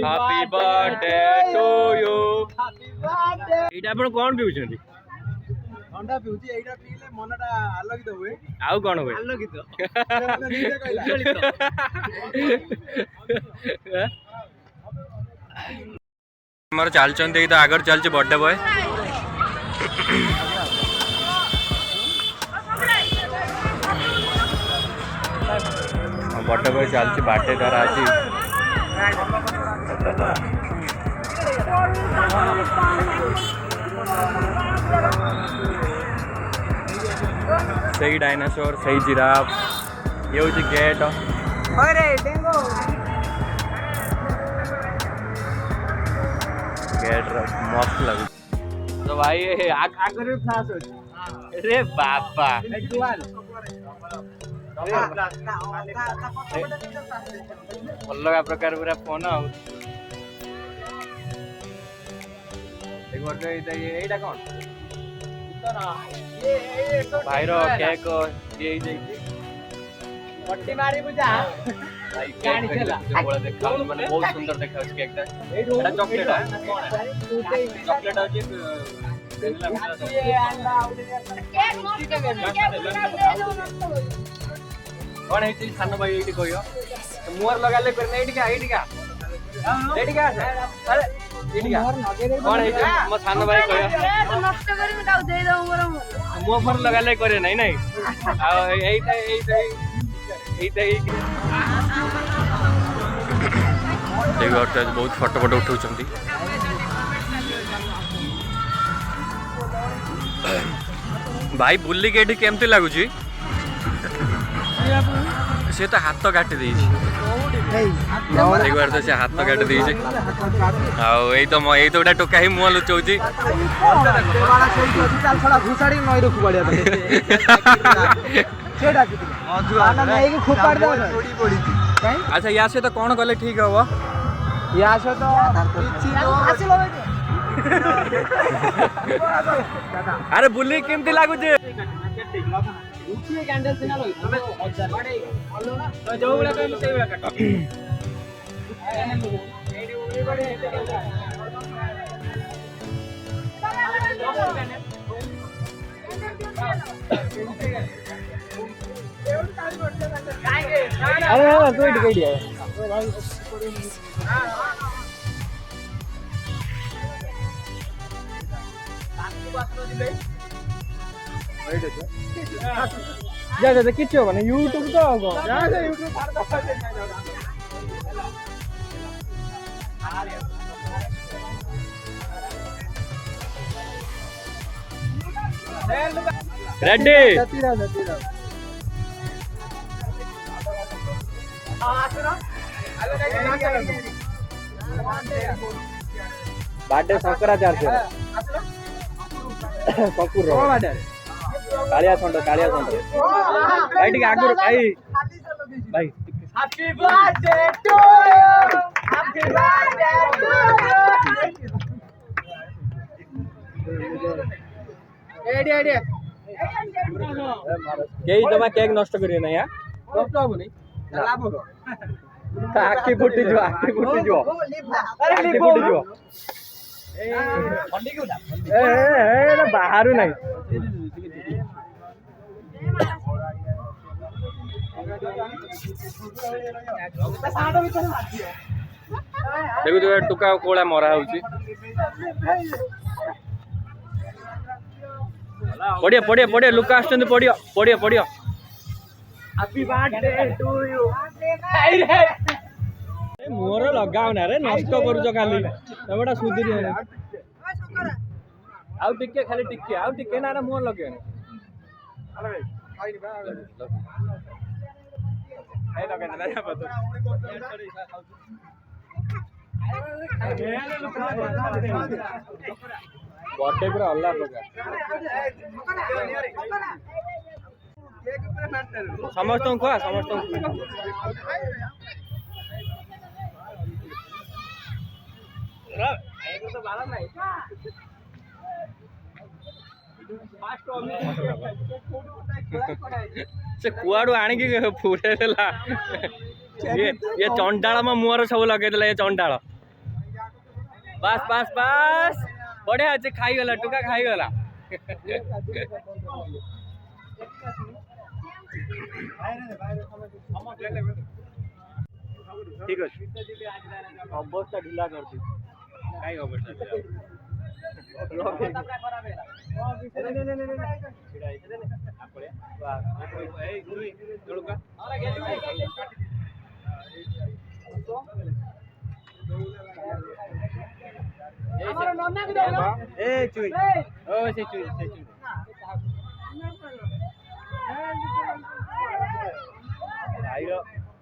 Happy birthday to you. एटा आपण कोन पिउछंती? ठंडा पिउची एटा पीले मनटा आलोकित हुए। आउ कोन हुए? आलोकित हमर चाल चंदी तो आगर चलछ बर्थडे बॉय। बर्थडे बॉय चलछ बाटे द्वारा आज सही डायनासोर सही जिराफ ये हूँ गेट गेट मस्त लगु तो भाई आगे फ्लाश अरे बाबा अलग प्रकार पूरा फोन एटा कौन भाई रो केक ये पट्टी मारी बुझा भाई केक देखा माने बहुत सुंदर देखा केक ता एटा चॉकलेट है चॉकलेट है ये अंडा केक मस्त कौन है चीज खाना भाई एटी कहियो तो मुहर लगा ले करने एटी का अरे एटी का कौन है मो खाना भाई कहियो नष्ट करी मैं ताऊ दे दऊ मोर मुंह पर लगा ले करे नहीं नहीं आ एटा बहुत फोटो फोटो उठाऊ भाई बुल्ली के केमती लगुच सी तो हाथ काटी दे बार तो से हाथ काटी दे तो गोटे टोका ही मुह लुचाऊँ अच्छा या सहित कौन कले ठीक हम या सहित अरे बुल्ली केमती लगुच जा किच होगा यूट्यूब तो रेडी बर्थडे शंकराचार्य सकुर कालिया छंड भाई ठीक आगुर भाई भाई happy birthday to you happy birthday to you एडी केही जमा केक नष्ट करियो ना या नष्ट हो नहीं लाभ हो आखी फुटी जो अरे लिप फुटी जो ए फंडी क्यों ए बाहरु नहीं देखो तो टुका कोला मरा होची पड़िया पड़िया पड़िया लुका आछन पड़िया पड़िया पड़िया हैप्पी बर्थडे टू यू मोर लगाव ना रे नष्ट करू जो खाली तबडा सुधीर है आउ टिके खाली टिके आउ टिके ना मोर लगे अरे भाई खाई लगे ना या पतो बर्थडे पूरा अल्लाह लगा समस्त को समस्त तो बाला नहीं से कुआडू आनी की फुटे देला ये चंडाल मो मुहर सब लगे ये चंडाल बास बास बास बढ़िया अच्छे खाई गला टुका खाई गला ठीक अछि अवस्था ढिला कर दी काई अवस्था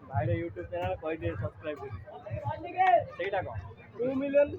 भाई यूट्यूब चैनल कह दे सब्सक्राइब कर सेटा कौन 2 मिलियन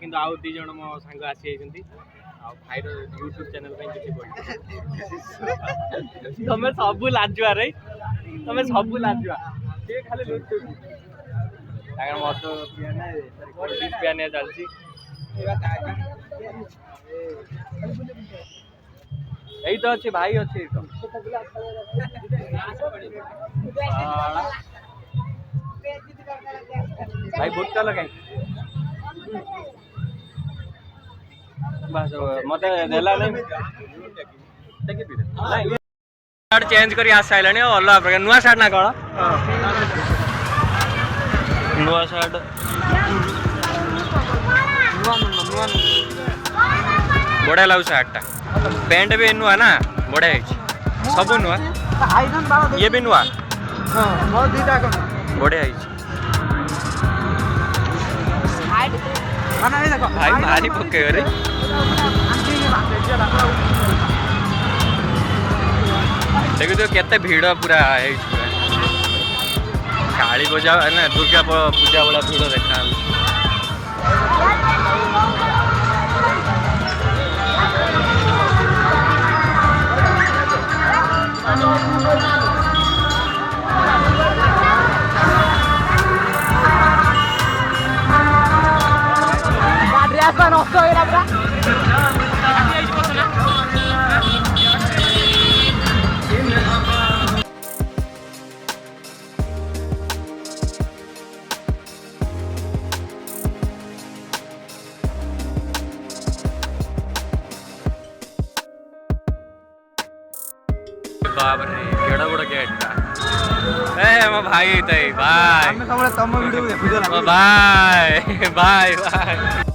କିନ୍ତୁ ଆଉ ଦି ଜଣ ମୋ ସାଙ୍ଗ ଆସି ଯାଇଛନ୍ତି ଆଉ ଭାଇର ୟୁଟ୍ୟୁବ ଚ୍ୟାନେଲ ପାଇଁ କିଛି କହିବି ତମେ ସବୁ ଲାଜୁଆ ରେ ତମେ ସବୁ ଲାଜୁଆ ସେ ଖାଲି ଲୁଚୁଛି ତାଙ୍କର ମଦ ପିଆ ନାହିଁ ପିଆ ନିଆ ଚାଲିଛି ଏଇ ତ ଅଛି ଭାଇ ଅଛି ଭାଇ ଭୋଟ ଲଗାଇ बस मत देला नहीं शर्ट चेंज करी आस आइलानी अलग प्रकार नुआ शर्ट ना कौन नुआ शर्ट बढ़िया लगू शर्ट टा पैंट भी नुआ ना बढ़िया सब नुआ ये भी नुआ बढ़िया भाई मारी पके रे देखो तो केते भीड़ पूरा है काली पूजा ना दुर्गा पूजा वाला भीड़ देखा नष्ट हो बाप रे केड़ा बड़ा गेट था ए मो भाई तई भाई हम सब तम वीडियो देखु बाय बाय बाय